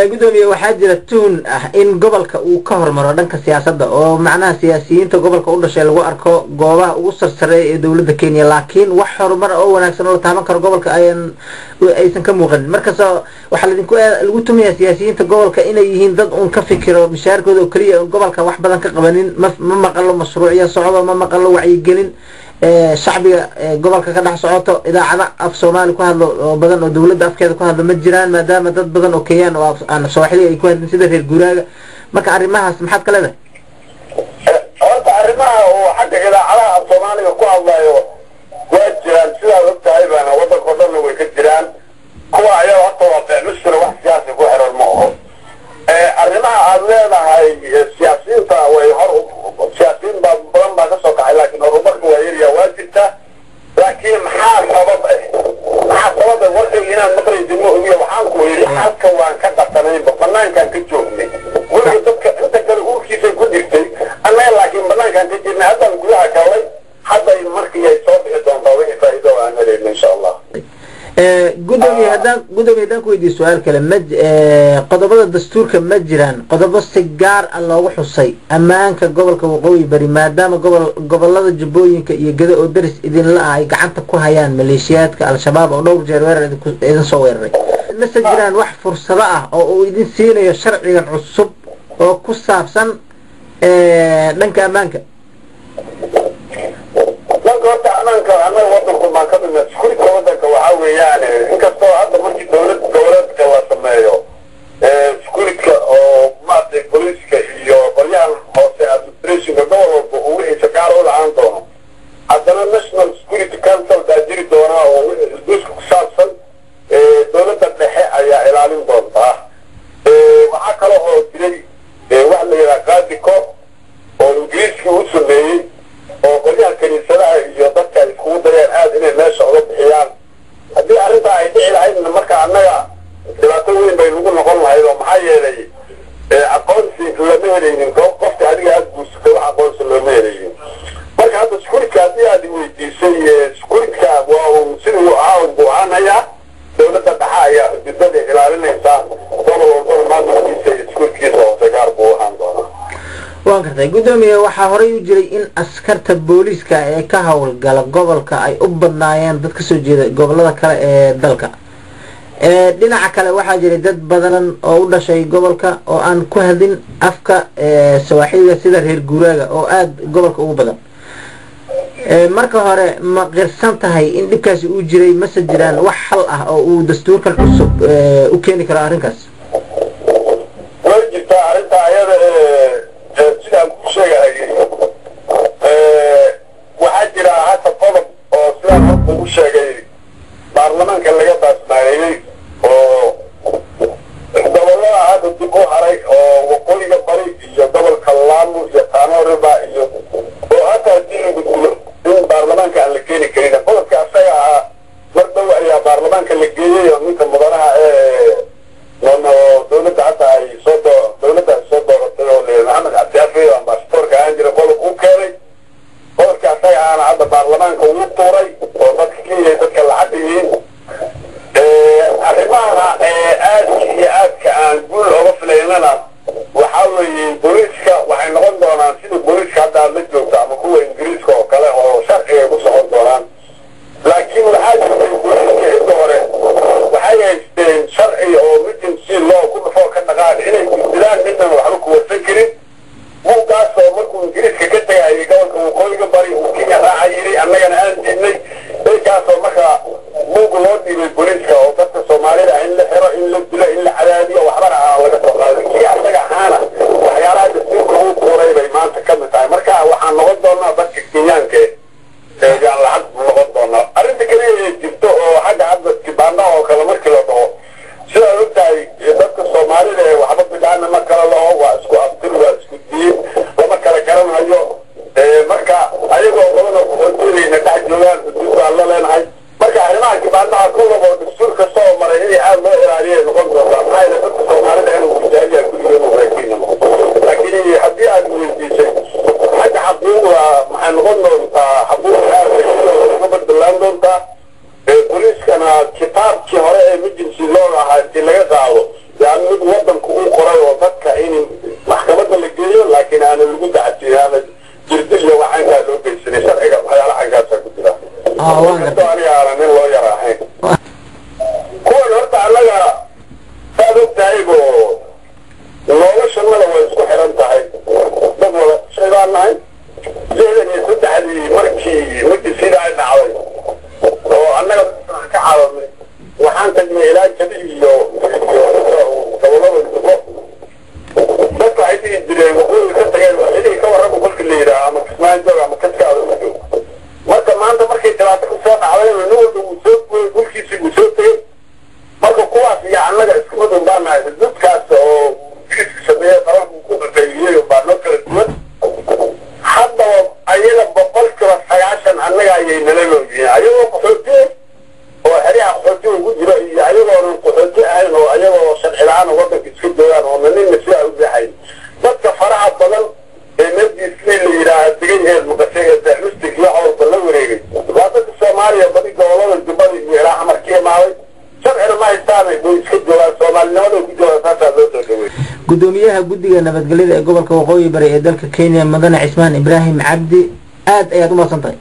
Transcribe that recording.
gudoomiye waxaa jira tuun ah in gobolka uu ka hormaro dhanka siyaasadda oo macnaha siyaasiyiinta gobolka u dhashay lagu arko goobaha ugu sarsareeya ee dawladda Kenya laakiin wax horumar oo wanaagsan oo la taaban karo gobolka aysan ka muuqan markaas waxa lagu tumayaa siyaasiyiinta gobolka inay yihiin dad uun ka fikiro mishaarkooda oo kaliya gobolka wax badan ka qabanin ma maqalo mashruuciyo socdo ma maqalo wacyigelin shacbiga gobolka ka dhex socoto idaacada af Soomaali ku hadlo oo badan oo dawladda afkeeda ku hadlo ma jiraan maadaama dad badan oo Kenyan oo aan Soomaali ay ku hadlin sida reer guuraaga marka arrimahaas maxaad ka leedahay horta arrimaha oo xagga idaacadaha af Soomaaliga ku hadlayo waa jiraan sida la tahay bana wadanka dhan way ka jiraan kuwa ayaa horta waa ficil wax siyaasi ku xiran ma aha arrimaha aad leedahay siyaasiyiinta way hor siyaasiyiin badan baa ka soo kacay laakiin horumarku waa yar waa jirta laakiin maxaa sabab warka inaan maqlaynin ma ogiyo waxaan ku yiri halka waan ka dhaqanay banaankan ka joognay wixii dadka inta kale urkiisa ku jirtay annaga laakiin banaankan ka jirnay hadda gudaha kale hadda markii ay soo bixi doonto wixii faa'iido aan leeyahay insha Allah gudoomiye hadaan ku weydiiyo su'aal kale qodobada dastuurka ma jiraan qodobo si gaar ah loogu xusay ammaanka gobolka waqooyi bari maadaama gobolada Jubbooyinka iyo Gado oo daris idin la ay gacanta ku hayaan maleeshiyaadka al-shabaab oo dhowr jeer weerar idin soo weeraray ma jiraan wax fursado ah oo uu idin siinayo sharcigan cusub oo ku saabsan dhanka ammaanka horta amaanka anaga wadanku maan ka midna iskuulka wadanka waxaa weeyaan inkastoo hadda markii dowladka la sameeyo iskuulka oo maaragtay booliiska iyo qolyahan hoose administrationka gobol walba uu wixii gaar u lahaan doono haddana national security council baa jiri doonaa oo isbuuska ku saabsan dowladda dhexe ayaa ilaalin doontaa waxaa kale oo jiray wax la yidhaha qaadiko oo ingiriiskii u sameeyey oo qolyaha kaniisadaha iyo dadka ay iskugu dayeen aad inay meesha uga bixiyaan haddii arrintaa ay dhici lahaydna marka annaga dhibaato weyn bay nagu noqon lahayd oo maxaa yeelay aqoonsi lama helaynin qofka adiga aada guursatay wax aqoonsi looma helaynin marka hadda sekuurika haddii aad weydiisay sekuurika waa uu siduu ahaa buu ahaanayaa dowladda dhexa ayaa xuduudada ilaalinaysaa gobol walbana maamulkiisa iyo sekuurkiisa hoose gaar buu ahaan doonaa waan kartay gudoomiye waxaa horay u jiray in askarta booliiska ee ka howlgala gobolka ay u badnaayeen dad ka soo jeeda gobolada kale ee dalka dhinaca kale waxaa jiray dad badan oo u dhashay gobolka oo aan ku hadlin afka Soomaaliga sida reer guuraaga oo aad gobolka ugu badan marka hore ma qirsan tahay in dhibkaasi uu jiray ma jiraan wax xal ah oo uu dastuurkan cusub u keeni karo arrinkaas way jirtaa arrinta ayada sidaan ku sheegay waxaa jira hadda qodob oo sidaan horta ugu sheegay baarlamaanka laga taasmaareeyey oo gobolada hadda dib u haray oo waqooyiga bari iyo gobolka Lamu iyo Tano River iyo oo hadda haddii lagu dilo in baarlamaanka aan la keeni karin qodobka asaga ah mar dhow ayaa baarlamaanka la geeyey oo ninka mudanaha dowladda hadda ay soo dooratay oo Maxamed Cabdi oo ambassadorka aan jira qodob u keenay qodobka asaga ahna hadda baarlamaanka uu tuuray oo dadka lacag yihiin arrimaha aadka iyo aadka aan guul uga filaynana ogtahaybo nolosha mala way isku xiran tahay dad wada shaydaan nahay lixdan iyo saddexdii markii sidaa dhacday oo annaga ka caalamay waxaan tagnay ilaa jabi iyo gobolada dubo dadka waxay dhihi jireen waqooyi ka tageen xilihii ka warraba kolka la yidhaha ama kismaayo joog ama kaskaada u joog marka maanta markay dhibaato ku soo dhacday nin walba uu soo gooyey dhulkiisii uu soo tegey marka kuwaas iyo annaga isku mid un baa nahay dadkaas oo fiiska sameeya qabanku ku qaqayliyey baa noo kala duwan haddaba ayaga 90% annaga ayay nala looyihiin ayagoo qaxootiye oo xeryaha qaxootiye ugu jiro iyo ayagoonan qaxooti ahayn oo ayagoo sharci la-aan waddanka iska joogaan oo nanina sidaa u baxayn dadka faraha badan ee meeldiisii la yidhaaha degayeed maqashay ee daxmistig iyo howlba la wareegay waa dadka soomaaliya badi gobolada jubbada iyo ilaa xamar ka imaaday sharcina ma haystaanay bay iska joogaan soomaalinimada ku joogaan saasaa loo soo dhawey gudoomiyaha guddiga nabadgelyada ee gobolka waqooyi bari ee dalka Kenya Mudane Cismaan Ibraahim Cabdi aad ayaad u mahadsantahay.